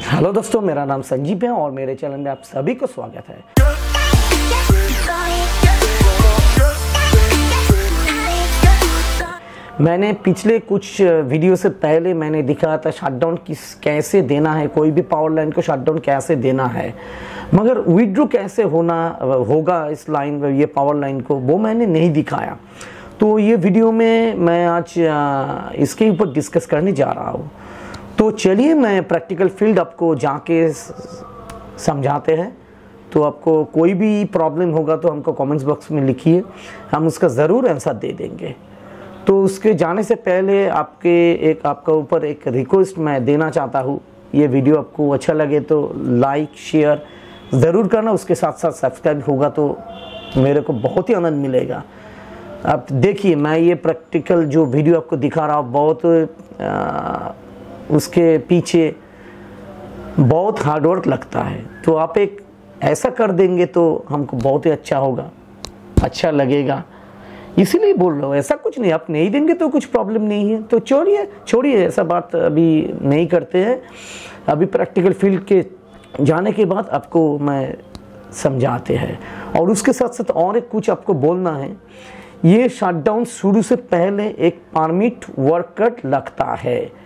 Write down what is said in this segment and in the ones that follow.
Hello दोस्तों, मेरा नाम संजीव है और मेरे चैनल में आप सभी को स्वागत है। मैंने पिछले कुछ वीडियो से पहले मैंने दिखाया था शटडाउन कैसे देना है, कोई भी पावर लाइन को शटडाउन कैसे देना है, मगर विड्रॉ कैसे होगा इस लाइन ये पावर लाइन को, वो मैंने नहीं दिखाया। तो ये वीडियो में मैं आज इसके ऊपर डिस्कस करने जा रहा हूँ। तो चलिए मैं प्रैक्टिकल फील्ड आपको जाके समझाते हैं। तो आपको कोई भी प्रॉब्लम होगा तो हमको कमेंट्स बॉक्स में लिखिए, हम उसका ज़रूर आंसर दे देंगे। तो उसके जाने से पहले आपका ऊपर एक रिक्वेस्ट मैं देना चाहता हूँ। ये वीडियो आपको अच्छा लगे तो लाइक शेयर ज़रूर करना, उसके साथ साथ सब्सक्राइब होगा तो मेरे को बहुत ही आनंद मिलेगा। आप देखिए, मैं ये प्रैक्टिकल जो वीडियो आपको दिखा रहा हूँ बहुत उसके पीछे बहुत हार्डवर्क लगता है। तो आप एक ऐसा कर देंगे तो हमको बहुत ही अच्छा होगा, अच्छा लगेगा, इसीलिए बोल रहा हूँ। ऐसा कुछ नहीं, आप नहीं देंगे तो कुछ प्रॉब्लम नहीं है। तो छोड़िए ऐसा बात अभी नहीं करते हैं। अभी प्रैक्टिकल फील्ड के जाने के बाद आपको मैं समझाते हैं। और उसके साथ साथ और एक कुछ आपको बोलना है। ये शटडाउन शुरू से पहले एक परमिट वर्कट लगता है।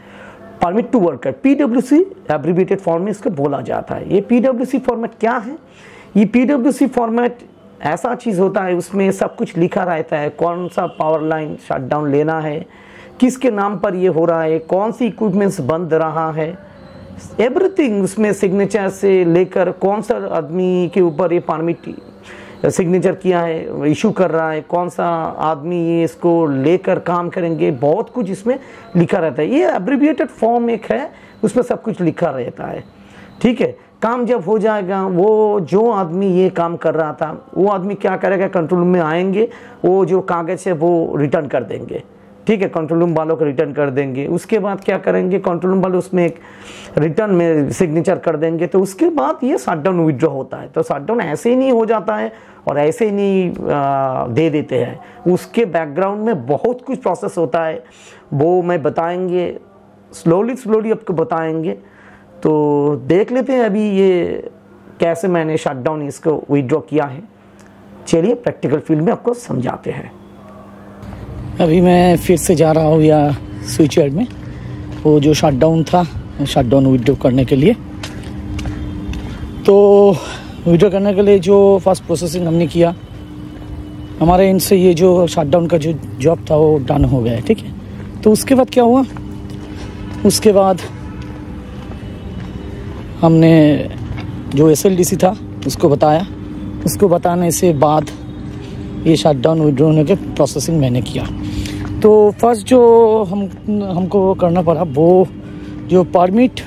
Permit to work, PWC abbreviated form में इसको बोला जाता है। ये PWC फॉर्मेट क्या है? ये PWC फॉर्मेट ऐसा चीज़ होता है, उसमें सब कुछ लिखा रहता है। कौन सा पावर लाइन शटडाउन लेना है, किसके नाम पर ये हो रहा है, कौन सी इक्विपमेंट्स बंद रहा है, एवरीथिंग उसमें सिग्नेचर से लेकर कौन सा आदमी के ऊपर ये परमिट सिग्नेचर किया है, इशू कर रहा है, कौन सा आदमी ये इसको लेकर काम करेंगे, बहुत कुछ इसमें लिखा रहता है। ये एब्रिविएटेड फॉर्म एक है, उसमें सब कुछ लिखा रहता है। ठीक है, काम जब हो जाएगा, वो जो आदमी ये काम कर रहा था वो आदमी क्या करेगा, कंट्रोल रूम में आएंगे, वो जो कागज़ है वो रिटर्न कर देंगे। ठीक है, कंट्रोल रूम वालों को रिटर्न कर देंगे। उसके बाद क्या करेंगे, कंट्रोल रूम वाले उसमें एक रिटर्न में सिग्नेचर कर देंगे। तो उसके बाद ये शटडाउन विड्रॉ होता है। तो शटडाउन ऐसे ही नहीं हो जाता है और ऐसे ही नहीं दे देते हैं। उसके बैकग्राउंड में बहुत कुछ प्रोसेस होता है, वो मैं बताएंगे, स्लोली आपको बताएंगे। तो देख लेते हैं अभी ये कैसे मैंने शटडाउन इसको विड्रॉ किया है। चलिए प्रैक्टिकल फील्ड में आपको समझाते हैं। अभी मैं फिर से जा रहा हूँ या स्विच यार्ड में, वो जो शटडाउन था शटडाउन विड्रॉ करने के लिए। तो विड्रॉ करने के लिए जो फर्स्ट प्रोसेसिंग हमने किया, हमारे इनसे ये जो शटडाउन का जो जॉब था वो डन हो गया है। ठीक है, तो उसके बाद क्या हुआ, उसके बाद हमने जो SLDC था उसको बताया। उसको बताने से बाद ये शटडाउन विड्रॉ होने के प्रोसेसिंग मैंने किया। तो फर्स्ट जो हमको करना पड़ा, वो जो परमिट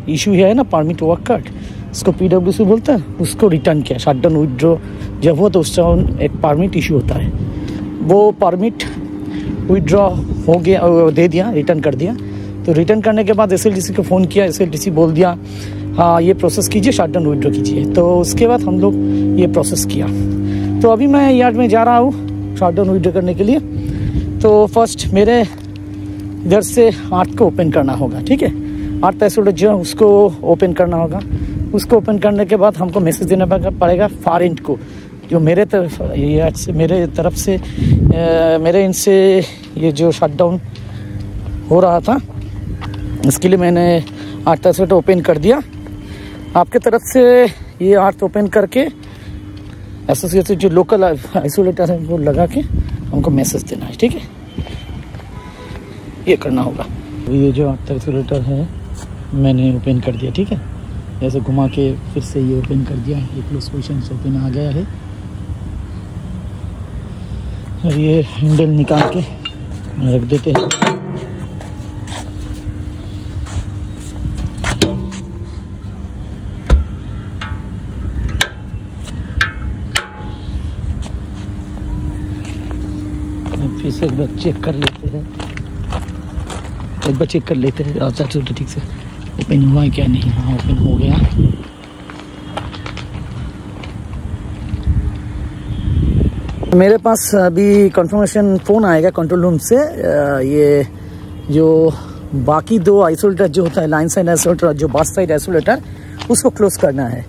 इशू है ना, परमिट वर्कट, इसको PWC बोलते हैं, उसको रिटर्न किया। शटडाउन विड्रॉ जब हो तो उस टाइम एक परमिट इशू होता है, वो परमिट विड्रॉ हो गया, दे दिया, रिटर्न कर दिया। तो रिटर्न करने के बाद SLDC को फ़ोन किया, SLDC बोल दिया हाँ ये प्रोसेस कीजिए, शटडाउन विड्रॉ कीजिए। तो उसके बाद हम लोग ये प्रोसेस किया। तो अभी मैं यार्ड में जा रहा हूँ शटडाउन विड्रॉ करने के लिए। तो फर्स्ट मेरे इधर से 8 को ओपन करना होगा। ठीक है, 8 पैसे जो उसको ओपन करना होगा। उसको ओपन करने के बाद हमको मैसेज देना पड़ेगा फार एंड को, जो मेरे तरफ यार्ड से मेरे इनसे ये जो शटडाउन हो रहा था, इसके लिए मैंने 8 पैसे ओपन कर दिया। आपके तरफ से ये 8 ओपन करके एसोसिएटेड जो लोकल आइसोलेटर है वो लगा के हमको मैसेज देना है। ठीक है, ये करना होगा। ये जो आइसोलेटर है मैंने ओपन कर दिया। ठीक है, ऐसे घुमा के फिर से ये ओपन कर दिया। ये क्लोज पोजीशन से ओपन आ गया है। और ये हैंडल निकाल के रख देते हैं। फिर से एक बार चेक कर लेते हैं, अच्छा चलो ठीक से ओपन हुआ है क्या नहीं। हाँ ओपन हो गया। मेरे पास अभी कंफर्मेशन फ़ोन आएगा कंट्रोल रूम से। ये जो बाकी दो आइसोलेटर जो होता है, लाइन साइड आइसोलेटर और जो बस साइड आइसोलेटर, उसको क्लोज करना है।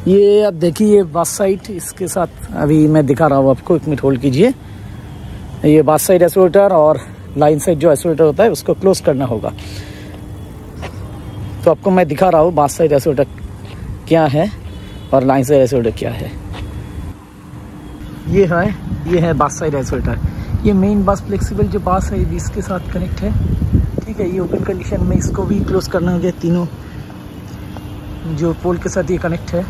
ये अब देखिए बस साइड, इसके साथ अभी मैं दिखा रहा हूँ आपको, 1 मिनट होल्ड कीजिए। ये बस साइड आइसोलेटर और लाइन साइड जो आइसोलेटर होता है उसको क्लोज करना होगा। तो आपको मैं दिखा रहा हूँ बस साइड आइसोलेटर क्या है और लाइन साइड आइसोलेटर क्या है। ये है बस साइड आइसोलेटर। ये मेन बस फ्लेक्सिबल जो बस है इसके साथ कनेक्ट है, ठीक है। ये ओपन कंडीशन में इसको भी क्लोज करना होगा। तीनों जो पोल के साथ ये कनेक्ट है,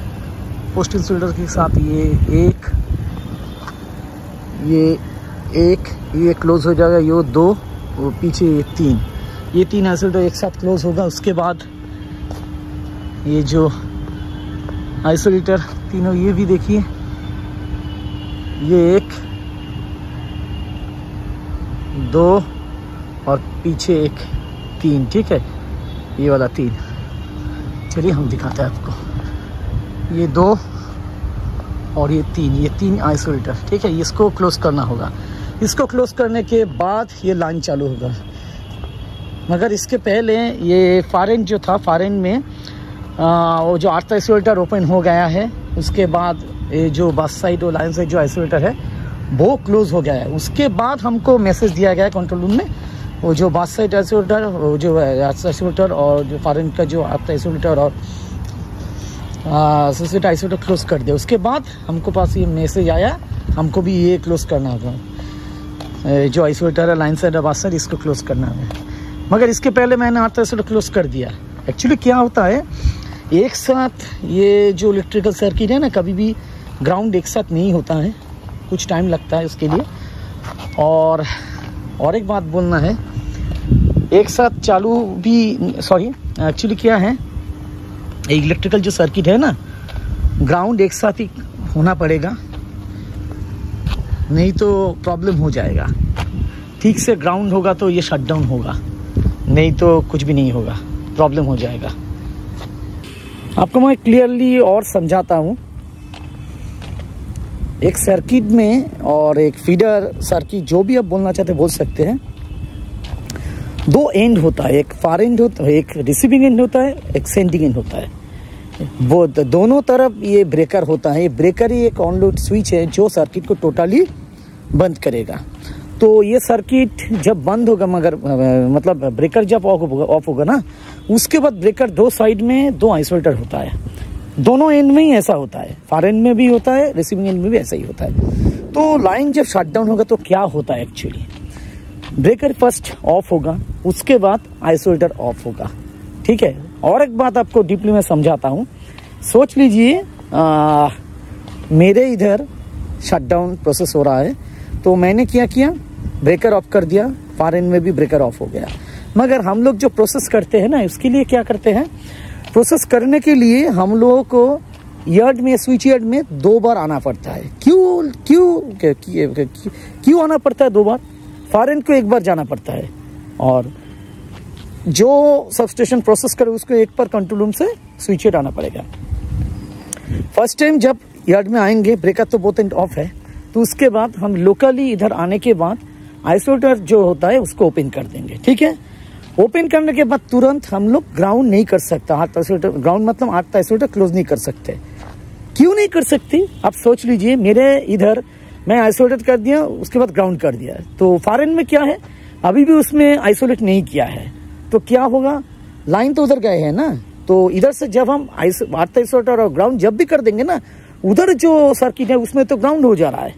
पोस्ट इंसुलेटर के साथ ये क्लोज हो जाएगा। ये 2 और पीछे ये 3, ये 3 आइसोलेटर एक साथ क्लोज होगा। उसके बाद ये जो आइसोलेटर तीनों, ये भी देखिए, ये 1, 2 और पीछे 1, 3, ठीक है। ये वाला 3, चलिए हम दिखाते हैं आपको। ये 2 और ये 3, ये 3 आइसोलेटर, ठीक है। इसको क्लोज करना होगा। इसको क्लोज करने के बाद ये लाइन चालू होगा। मगर इसके पहले ये फार एंड जो था, फार एंड में वो जो 8 आइसोलेटर ओपन हो गया है। उसके बाद ये जो बस साइड और लाइन साइड जो आइसोलेटर है वो क्लोज हो गया है। उसके बाद हमको मैसेज दिया गया है कंट्रोल रूम में, वो जो बस साइड आइसोलेटर, वो जो आइसोलेटर और जो फार एंड का जो 8 आइसोलेटर और आइसोलेटर क्लोज कर दे। उसके बाद हमको पास ये मैसेज आया, हमको भी ये क्लोज करना होगा। जो आइसोलेटर है लाइन साइड और बस साइड, इसको क्लोज करना है। मगर इसके पहले मैंने 8 आइसोलेटर क्लोज कर दिया। एक्चुअली क्या होता है, एक साथ ये जो इलेक्ट्रिकल सर्किट है ना, कभी भी ग्राउंड एक साथ नहीं होता है, कुछ टाइम लगता है उसके लिए। और एक बात बोलना है, एक साथ चालू भी, सॉरी एक्चुअली क्या है, इलेक्ट्रिकल जो सर्किट है ना, ग्राउंड एक साथ ही होना पड़ेगा, नहीं तो प्रॉब्लम हो जाएगा। ठीक से ग्राउंड होगा तो ये शटडाउन होगा, नहीं तो कुछ भी नहीं होगा, प्रॉब्लम हो जाएगा। आपको मैं क्लियरली और समझाता हूँ। एक सर्किट में और एक फीडर सर्किट, जो भी आप बोलना चाहते बोल सकते हैं, 2 एंड होता है। एक फार एंड होता है, एक रिसीविंग एंड होता है, एक सेंडिंग एंड होता है। वो दोनों तरफ ये ब्रेकर होता है। ये ब्रेकर ही एक ऑन लोड स्विच है जो सर्किट को टोटली बंद करेगा। तो ये सर्किट जब बंद होगा, मगर मतलब ब्रेकर जब ऑफ होगा ना, उसके बाद ब्रेकर 2 साइड में 2 आइसोलेटर होता है। दोनों एंड में ही ऐसा होता है, फार एंड में भी होता है, रिसीविंग एंड में भी ऐसा ही होता है। तो लाइन जब शटडाउन होगा तो क्या होता है, एक्चुअली ब्रेकर फर्स्ट ऑफ होगा, उसके बाद आइसोलेटर ऑफ होगा, ठीक है। और एक बात आपको डीपली मैं समझाता हूँ। सोच लीजिए मेरे इधर शटडाउन प्रोसेस हो रहा है, तो मैंने क्या किया, ब्रेकर ऑफ कर दिया, फार एंड में भी ब्रेकर ऑफ हो गया। मगर हम लोग जो प्रोसेस करते हैं ना, इसके लिए क्या करते हैं, प्रोसेस करने के लिए हम लोगों को यार्ड में, स्विच यार्ड में 2 बार आना पड़ता है। क्यों आना पड़ता है 2 बार? फार एंड को 1 बार जाना पड़ता है, और जो सबस्टेशन प्रोसेस करे उसको 1 बार कंट्रोल रूम से स्विच यार्ड आना पड़ेगा। फर्स्ट टाइम जब यार्ड में आएंगे, ब्रेकर तो बोथ एंड ऑफ है, तो उसके बाद हम लोकली इधर आने के बाद आइसोलेटर जो होता है उसको ओपन कर देंगे, ठीक है। ओपन करने के बाद तुरंत हम लोग ग्राउंड नहीं कर सकता। 8 आइसोलेटर ग्राउंड मतलब 8 आइसोलेटर क्लोज नहीं कर सकते। क्यों नहीं कर सकती, आप सोच लीजिए। मेरे इधर मैं आइसोलेट कर दिया, उसके बाद ग्राउंड कर दिया, तो फार एंड में क्या है, अभी भी उसमें आइसोलेट नहीं किया है, तो क्या होगा, लाइन तो उधर गए है ना। तो इधर से जब हम 8 आइसोलेटर और ग्राउंड जब भी कर देंगे ना, उधर जो सर्किट है उसमें तो ग्राउंड हो जा रहा है।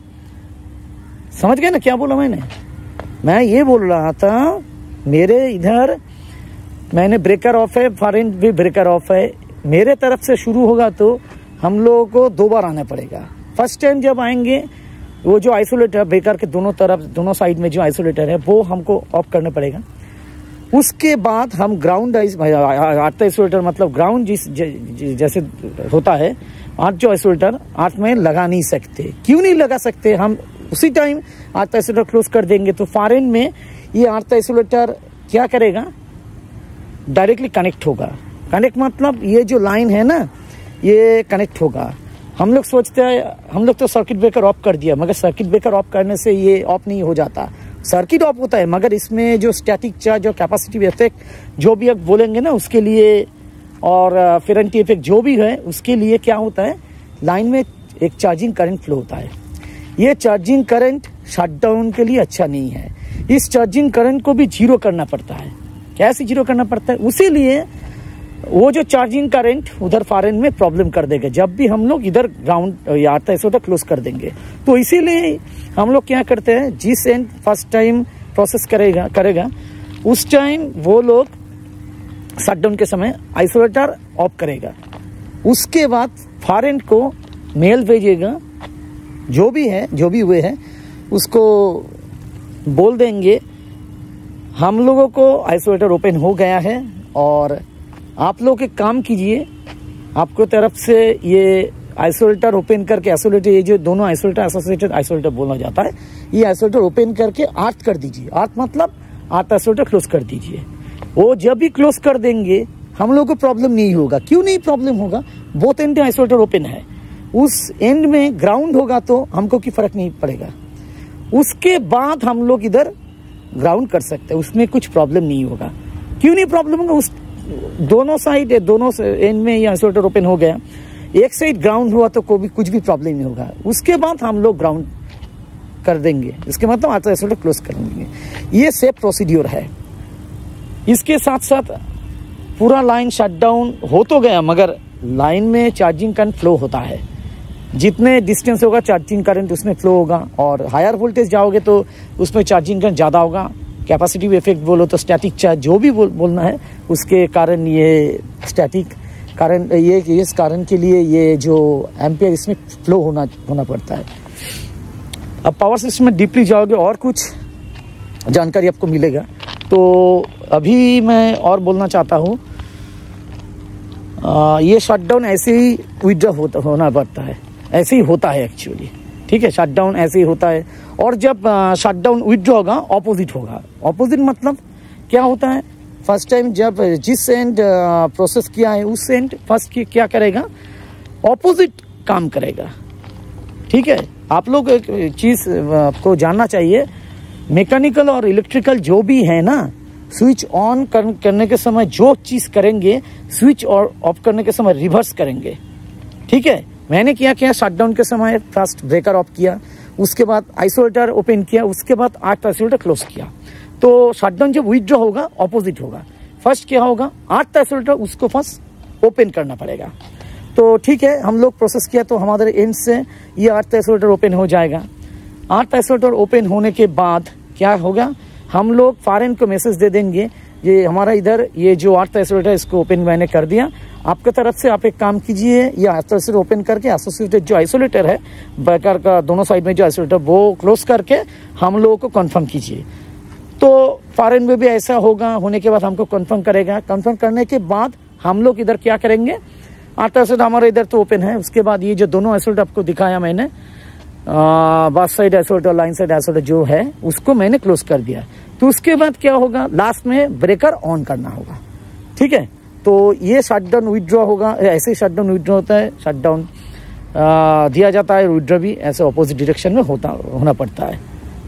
समझ गए ना क्या बोला मैंने? मैं ये बोल रहा था, मेरे इधर मैंने ब्रेकर ऑफ है, फार एंड भी ब्रेकर ऑफ है। मेरे तरफ से शुरू होगा तो हम लोगों को 2 बार आना पड़ेगा। फर्स्ट टाइम जब आएंगे, वो जो आइसोलेटर ब्रेकर के दोनों तरफ, दोनों साइड में जो आइसोलेटर है वो हमको ऑफ करना पड़ेगा। उसके बाद हम ग्राउंड 8 आइसोलेटर मतलब ग्राउंड जैसे होता है, 8 जो आइसोलेटर 8 में लगा नहीं सकते। क्यों नहीं लगा सकते, हम उसी टाइम 8 आइसोलेटर क्लोज कर देंगे, तो फार एंड में ये 8 आइसोलेटर क्या करेगा, डायरेक्टली कनेक्ट होगा। कनेक्ट मतलब ये जो लाइन है ना, ये कनेक्ट होगा। हम लोग सोचते हैं, हम लोग तो सर्किट ब्रेकर ऑफ कर दिया, मगर सर्किट ब्रेकर ऑफ करने से ये ऑफ नहीं हो जाता, सर्किट ऑफ होता है, मगर इसमें जो स्टैटिक चार्ज और कैपेसिटिव इफेक्ट जो भी आप बोलेंगे ना उसके लिए, और फेरेंटी इफेक्ट जो भी है उसके लिए क्या होता है, लाइन में एक चार्जिंग करंट फ्लो होता है। ये चार्जिंग करंट शटडाउन के लिए अच्छा नहीं है। इस चार्जिंग करंट को भी जीरो करना पड़ता है। कैसे जीरो करना पड़ता है, उसी लिए वो जो चार्जिंग करंट उधर फार एंड में प्रॉब्लम कर देगा जब भी हम लोग इधर ग्राउंड या ऐसा तक क्लोज कर देंगे। तो इसीलिए हम लोग क्या करते हैं, जिस एंड फर्स्ट टाइम प्रोसेस करेगा उस टाइम वो लोग शटडाउन के समय आइसोलेटर ऑफ करेगा। उसके बाद फार एंड को मेल भेजेगा, जो भी हुए हैं उसको बोल देंगे हम लोगों को आइसोलेटर ओपन हो गया है और आप लोग एक काम कीजिए, आपको तरफ से ये आइसोलेटर ओपन करके आइसोलेटर, ये जो दोनों आइसोलेटर एसोसिएटेड आइसोलेटर बोला जाता है, ये आइसोलेटर ओपन करके आर्थ कर दीजिए। आर्थ मतलब आर्थ आइसोलेटर क्लोज कर दीजिए। वो जब भी क्लोज कर देंगे हम लोग को प्रॉब्लम नहीं होगा। क्यों नहीं प्रॉब्लम होगा, बोथ एंड आइसोलेटर ओपन है। उस एंड में ग्राउंड होगा तो हमको की फर्क नहीं पड़ेगा। उसके बाद हम लोग इधर ग्राउंड कर सकते हैं, उसमें कुछ प्रॉब्लम नहीं होगा। क्यों नहीं प्रॉब्लम होगा, उस दोनों साइड दोनों एंड में ये आइसोलेटर ओपन हो गया, एक साइड ग्राउंड हुआ तो कोई भी कुछ भी प्रॉब्लम नहीं होगा। उसके बाद हम लोग ग्राउंड कर देंगे, इसके मतलब आइसोलेटर क्लोज कर देंगे। ये सेफ प्रोसीड्यूर है। इसके साथ साथ पूरा लाइन शटडाउन हो तो गया, मगर लाइन में चार्जिंग करंट फ्लो होता है। जितने डिस्टेंस होगा चार्जिंग करंट उसमें फ्लो होगा, और हायर वोल्टेज जाओगे तो उसमें चार्जिंग करंट ज़्यादा होगा। कैपेसिटिव इफेक्ट बोलो तो स्टैटिक चार्ज जो भी बोलना है, उसके कारण ये स्टैटिक कारण, ये इस कारण के लिए ये जो एम्पियर इसमें फ्लो होना पड़ता है। अब पावर सिस्टम में डीपली जाओगे और कुछ जानकारी आपको मिलेगा। तो अभी मैं और बोलना चाहता हूँ, ये शटडाउन ऐसे ही विथड्रॉ होना पड़ता है, ऐसे ही होता है एक्चुअली। ठीक है, शटडाउन ऐसे ही होता है। और जब शटडाउन विथड्रॉ होगा ऑपोजिट होगा। ऑपोजिट मतलब क्या होता है, फर्स्ट टाइम जब जिस एंड प्रोसेस किया है उस एंड फर्स्ट क्या करेगा, ऑपोजिट काम करेगा। ठीक है, आप लोग एक चीज आपको जानना चाहिए, मैकेनिकल और इलेक्ट्रिकल जो भी है ना, स्विच ऑन करने के समय जो चीज करेंगे, स्विच और ऑफ करने के समय रिवर्स करेंगे। ठीक है, मैंने क्या किया, शटडाउन के समय फर्स्ट ब्रेकर ऑफ किया, उसके बाद आइसोलेटर ओपन किया, उसके बाद आर्थ आइसोलेटर क्लोज किया। तो शटडाउन जब विथड्रॉ होगा ऑपोजिट होगा। फर्स्ट क्या होगा, आर्थ आइसोलेटर उसको फर्स्ट ओपन करना पड़ेगा। तो ठीक है, हम लोग प्रोसेस किया तो हमारे एंड से ये आर्थ आइसोलेटर ओपन हो जाएगा। आर्थ आइसोलेटर ओपन होने के बाद क्या होगा, हम लोग फार एंड को मैसेज दे देंगे, ये हमारा इधर ये जो आर्थ आइसोलेटर इसको ओपन मैंने कर दिया, आपके तरफ से आप एक काम कीजिए, ये आर्थ आइसोलेटर ओपन करके एसोसिएटेड जो आइसोलेटर है ब्रेकर का दोनों साइड में जो आइसोलेटर वो क्लोज करके हम लोगों को कंफर्म कीजिए। तो फार एंड में भी ऐसा होगा, होने के बाद हमको कंफर्म करेगा। कंफर्म करने के बाद हम लोग इधर क्या करेंगे, आर्थ आइसोलेटर हमारा इधर तो ओपन है, उसके बाद ये जो दोनों आइसोलेटर आपको दिखाया मैंने, बास side isolator line side isolator जो है उसको मैंने क्लोज कर दिया। तो उसके बाद क्या होगा, लास्ट में ब्रेकर ऑन करना होगा। ठीक है, तो ये शटडाउन विथड्रॉ होगा, ऐसे शटडाउन विथड्रॉ होता है। शटडाउन दिया जाता है, विथड्रॉ भी ऐसे ऑपोजिट डायरेक्शन में होना पड़ता है,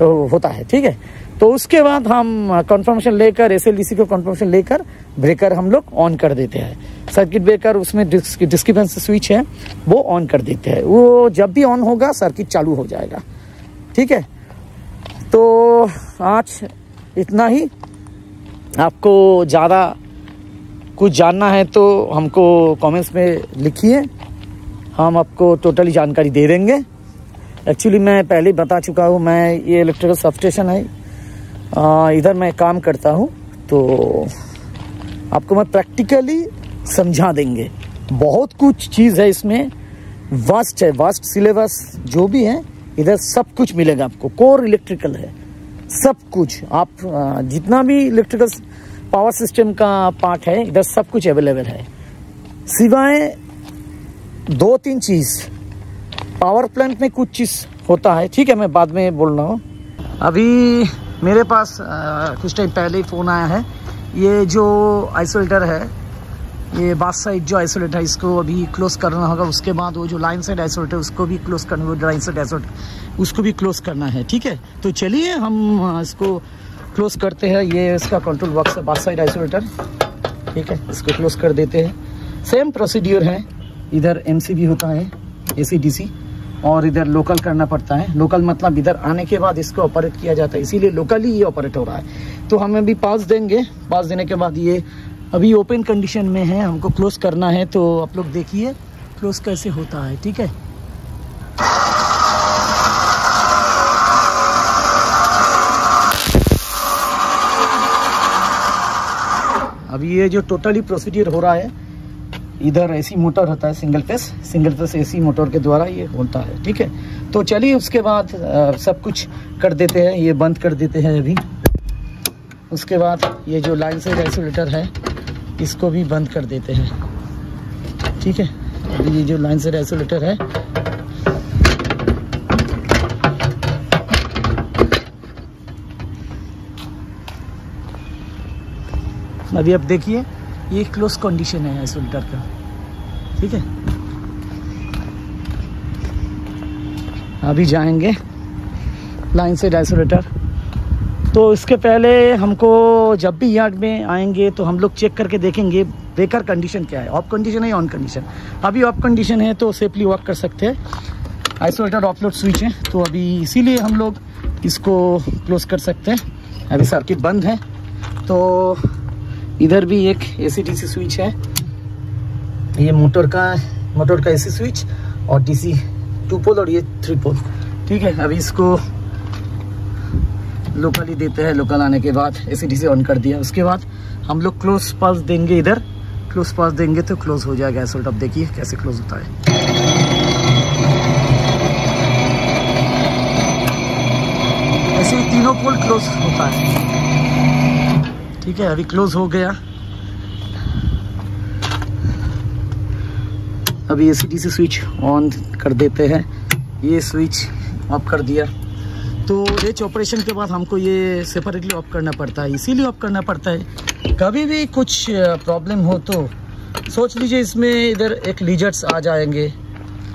होता है। ठीक है, तो उसके बाद हम कंफर्मेशन लेकर, एसएलडीसी को कंफर्मेशन लेकर ब्रेकर हम लोग ऑन कर देते हैं। सर्किट ब्रेकर उसमें डिस्टर्बेंस स्विच है वो ऑन कर देते हैं। वो जब भी ऑन होगा सर्किट चालू हो जाएगा। ठीक है, तो आज इतना ही। आपको ज़्यादा कुछ जानना है तो हमको कमेंट्स में लिखिए, हम आपको टोटली जानकारी दे देंगे। एक्चुअली मैं पहले ही बता चुका हूँ, मैं ये इलेक्ट्रिकल सबस्टेशन है, इधर मैं काम करता हूँ, तो आपको मैं प्रैक्टिकली समझा देंगे। बहुत कुछ चीज़ है इसमें, वास्ट है, वास्ट सिलेबस जो भी है इधर सब कुछ मिलेगा आपको। कोर इलेक्ट्रिकल है सब कुछ, आप जितना भी इलेक्ट्रिकल पावर सिस्टम का पार्ट है इधर सब कुछ अवेलेबल है, सिवाय 2-3 चीज़। पावर प्लांट में कुछ चीज़ होता है, ठीक है, मैं बाद में बोल रहा हूँ। अभी मेरे पास कुछ टाइम पहले ही फ़ोन आया है, ये जो आइसोलेटर है ये बात साइड जो आइसोलेटर है इसको अभी क्लोज करना होगा। उसके बाद वो जो लाइन साइड आइसोलेटर है उसको भी क्लोज करना, वो लाइन साइड आइसोलेटर उसको भी क्लोज करना है। ठीक है, तो चलिए हम इसको क्लोज करते हैं। ये इसका कंट्रोल बॉक्स है बात साइड आइसोलेटर। ठीक है, इसको क्लोज कर देते हैं। सेम प्रोसीड्यूर है, इधर MCB होता है AC/DC और इधर लोकल करना पड़ता है। लोकल मतलब इधर आने के बाद इसको ऑपरेट किया जाता है, इसीलिए लोकली ये ऑपरेट हो रहा है। तो हम अभी पास देंगे, पास देने के बाद ये अभी ओपन कंडीशन में है, हमको क्लोज करना है। तो आप लोग देखिए क्लोज कैसे होता है। ठीक है, अभी ये जो टोटली प्रोसीजर हो रहा है, इधर AC मोटर होता है, सिंगल फेस AC मोटर के द्वारा ये होता है। ठीक है, तो चलिए उसके बाद सब कुछ कर देते हैं, ये बंद कर देते हैं अभी। उसके बाद ये जो लाइन साइड आइसोलेटर है इसको भी बंद कर देते हैं। ठीक है, अभी ये जो लाइन साइड आइसोलेटर है अभी आप देखिए ये क्लोज कंडीशन है आइसोलेटर का। ठीक है, अभी जाएंगे लाइन साइड आइसोलेटर। तो इसके पहले हमको जब भी यार्ड में आएंगे तो हम लोग चेक करके देखेंगे ब्रेकर कंडीशन क्या है, ऑफ कंडीशन है या ऑन कंडीशन। अभी ऑफ कंडीशन है तो सेफली वर्क कर सकते हैं। आइसोलेटर ऑफलोड स्विच है, तो अभी इसीलिए हम लोग इसको क्लोज कर सकते हैं। अभी सर्किट बंद है। तो इधर भी एक AC/DC स्विच है, ये मोटर का AC स्विच और DC 2 पोल और ये 3 पोल। ठीक है, अभी इसको लोकली देते हैं। लोकल आने के बाद AC/DC ऑन कर दिया। उसके बाद हम लोग क्लोज पास देंगे, इधर क्लोज पास देंगे तो क्लोज हो जाएगा आइसोलेटर। अब देखिए कैसे क्लोज होता है। ऐसे ही तीनों पोल क्लोज होता है। ठीक है, अभी क्लोज हो गया। अभी AC/DC स्विच ऑन कर देते हैं। ये स्विच ऑफ कर दिया। तो रेच ऑपरेशन के बाद हमको ये सेपरेटली ऑफ करना पड़ता है, इसीलिए ऑफ करना पड़ता है। कभी भी कुछ प्रॉब्लम हो तो सोच लीजिए इसमें इधर एक लीजर्स आ जाएंगे,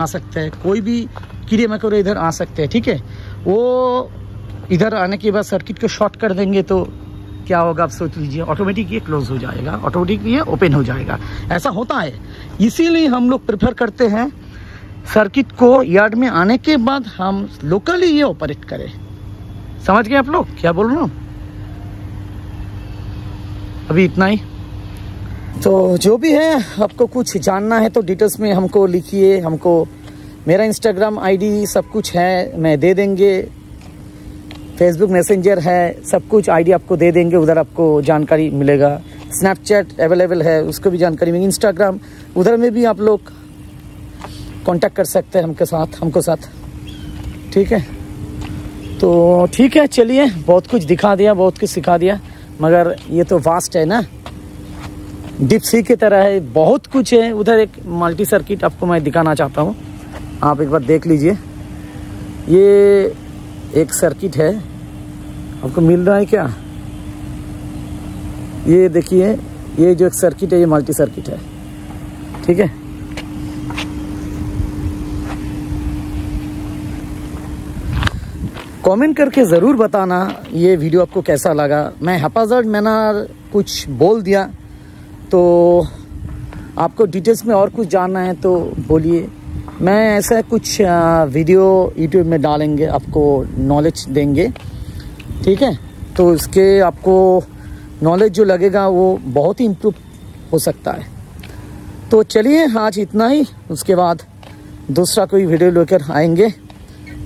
आ सकते हैं, कोई भी कीड़े मकोड़े इधर आ सकते हैं। ठीक है, वो इधर आने के बाद सर्किट को शॉर्ट कर देंगे तो क्या होगा आप सोच लीजिए, ऑटोमेटिक ये क्लोज हो जाएगा, ऑटोमेटिक ये ओपन हो जाएगा। ऐसा होता है, इसीलिए हम लोग प्रेफर करते हैं सर्किट को यार्ड में आने के बाद हम लोकली ये ऑपरेट करें। समझ गए आप लोग क्या बोल रहा हूँ? अभी इतना ही। तो जो भी है, आपको कुछ जानना है तो डिटेल्स में हमको लिखिए। हमको मेरा Instagram ID सब कुछ है, मैं दे देंगे। फेसबुक मैसेंजर है, सब कुछ ID आपको दे देंगे, उधर आपको जानकारी मिलेगा। स्नैपचैट अवेलेबल है, उसको भी जानकारी मिलेगी। इंस्टाग्राम, उधर में भी आप लोग कांटेक्ट कर सकते हैं हमको साथ। ठीक है, तो ठीक है, चलिए बहुत कुछ दिखा दिया, बहुत कुछ सिखा दिया, मगर ये तो वास्ट है ना, डीप सी की तरह है, बहुत कुछ है। उधर एक मल्टी सर्किट आपको मैं दिखाना चाहता हूँ, आप एक बार देख लीजिए। ये एक सर्किट है, आपको मिल रहा है क्या? ये देखिए, ये जो एक सर्किट है ये मल्टी सर्किट है। ठीक है, कमेंट करके ज़रूर बताना ये वीडियो आपको कैसा लगा। मैं हैप्पीज़र्ड मैंने कुछ बोल दिया, तो आपको डिटेल्स में और कुछ जानना है तो बोलिए। मैं ऐसा कुछ वीडियो यूट्यूब में डालेंगे, आपको नॉलेज देंगे। ठीक है, तो इसके आपको नॉलेज जो लगेगा वो बहुत ही इम्प्रूव हो सकता है। तो चलिए आज इतना ही, उसके बाद दूसरा कोई वीडियो लेकर आएंगे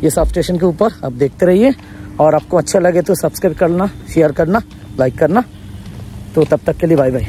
ये सब स्टेशन के ऊपर। आप देखते रहिए, और आपको अच्छा लगे तो सब्सक्राइब करना, शेयर करना, लाइक करना। तो तब तक के लिए बाय बाय।